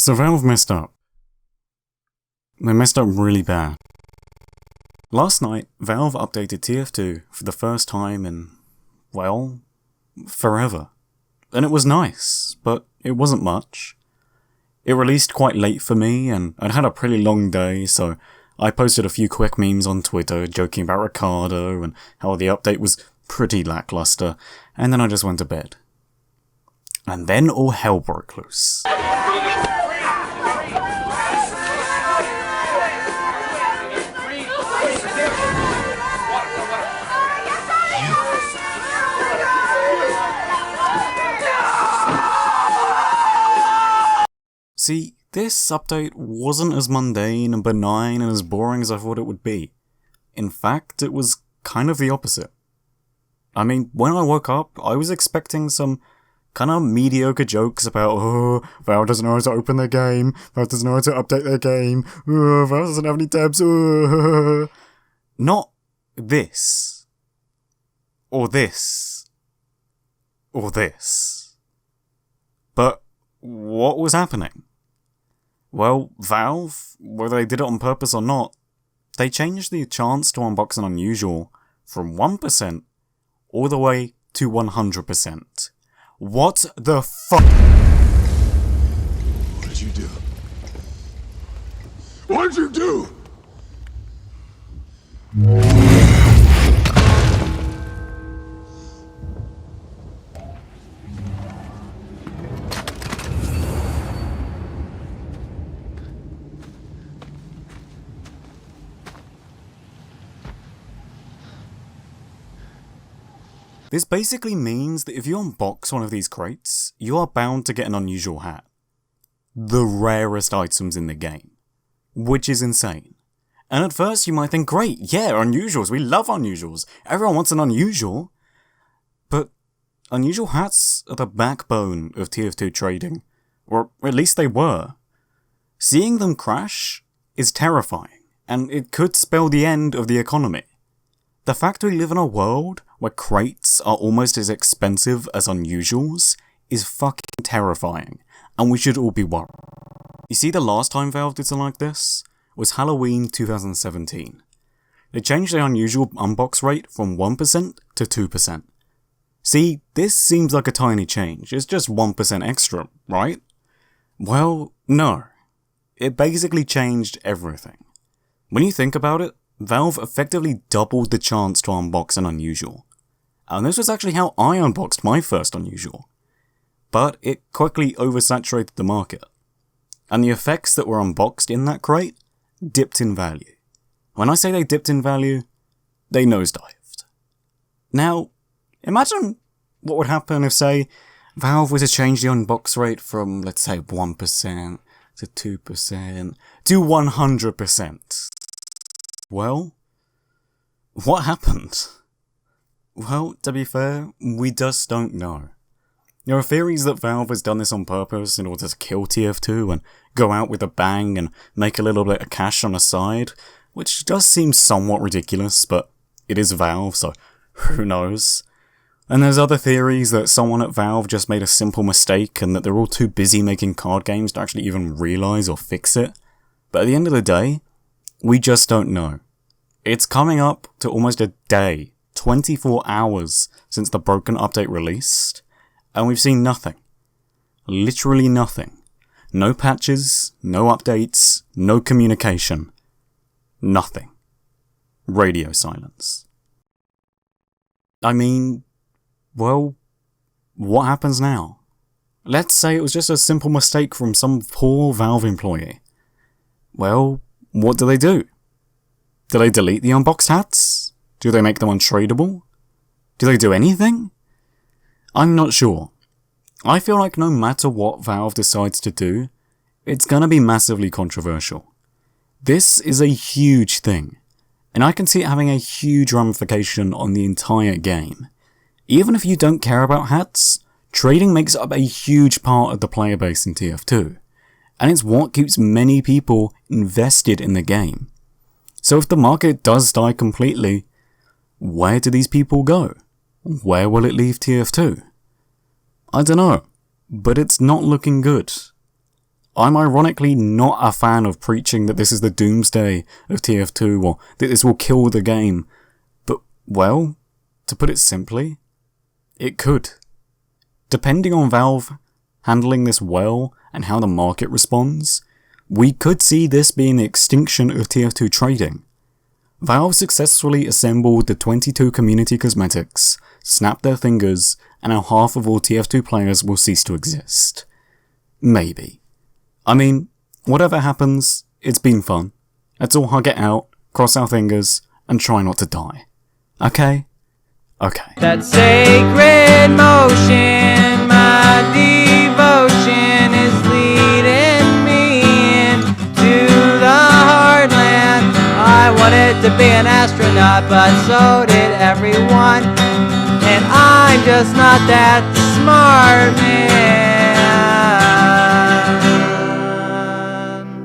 So Valve messed up. They messed up really bad. Last night, Valve updated TF2 for the first time in, well, forever. And it was nice, but it wasn't much. It released quite late for me, and I'd had a pretty long day, so I posted a few quick memes on Twitter joking about Ricardo and how the update was pretty lackluster, and then I just went to bed. And then all hell broke loose. See, this update wasn't as mundane and benign and as boring as I thought it would be. In fact, it was kind of the opposite. I mean, when I woke up, I was expecting some kind of mediocre jokes about, oh, Valve doesn't know how to open their game, Valve doesn't know how to update their game, oh, Valve doesn't have any tabs, oh. Not this. Or this. Or this. But what was happening? Well, Valve, whether they did it on purpose or not, they changed the chance to unbox an unusual from 1% all the way to 100%. What the fuck? What did you do? What did you do? This basically means that if you unbox one of these crates, you are bound to get an unusual hat. The rarest items in the game. Which is insane. And at first you might think, great, yeah, unusuals, we love unusuals, everyone wants an unusual. But unusual hats are the backbone of TF2 trading. Or at least they were. Seeing them crash is terrifying, and it could spell the end of the economy. The fact we live in a world where crates are almost as expensive as unusuals is fucking terrifying, and we should all be worried. You see, the last time Valve did something like this was Halloween 2017. They changed the unusual unbox rate from 1% to 2%. See, this seems like a tiny change, it's just 1% extra, right? Well, no. It basically changed everything. When you think about it, Valve effectively doubled the chance to unbox an unusual. And this was actually how I unboxed my first unusual. But it quickly oversaturated the market. And the effects that were unboxed in that crate dipped in value. When I say they dipped in value, they nosedived. Now, imagine what would happen if, say, Valve was to change the unbox rate from, let's say, 1% to 2% to 100%. Well, what happened? Well, to be fair, we just don't know. There are theories that Valve has done this on purpose in order to kill TF2 and go out with a bang and make a little bit of cash on the side, which does seem somewhat ridiculous, but it is Valve, so who knows. And there's other theories that someone at Valve just made a simple mistake and that they're all too busy making card games to actually even realise or fix it. But at the end of the day, we just don't know. It's coming up to almost a day, 24 hours since the broken update released, and we've seen nothing. Literally nothing. No patches, no updates, no communication. Nothing. Radio silence. I mean, well, what happens now? Let's say it was just a simple mistake from some poor Valve employee. Well, what do? Do they delete the unboxed hats? Do they make them untradeable? Do they do anything? I'm not sure. I feel like no matter what Valve decides to do, it's gonna be massively controversial. This is a huge thing, and I can see it having a huge ramification on the entire game. Even if you don't care about hats, trading makes up a huge part of the player base in TF2, and it's what keeps many people invested in the game. So if the market does die completely, where do these people go? Where will it leave TF2? I don't know, but it's not looking good. I'm ironically not a fan of preaching that this is the doomsday of TF2 or that this will kill the game. But, well, to put it simply, it could. Depending on Valve handling this well and how the market responds, we could see this being the extinction of TF2 trading. Valve successfully assembled the 22 community cosmetics, snapped their fingers, and now half of all TF2 players will cease to exist. Maybe. I mean, whatever happens, it's been fun. Let's all hug it out, cross our fingers, and try not to die. Okay? Okay. That sacred motion, my devotion is leading me into the heartland. I wanted to be an astronaut, but so did everyone. And I'm just not that smart, man.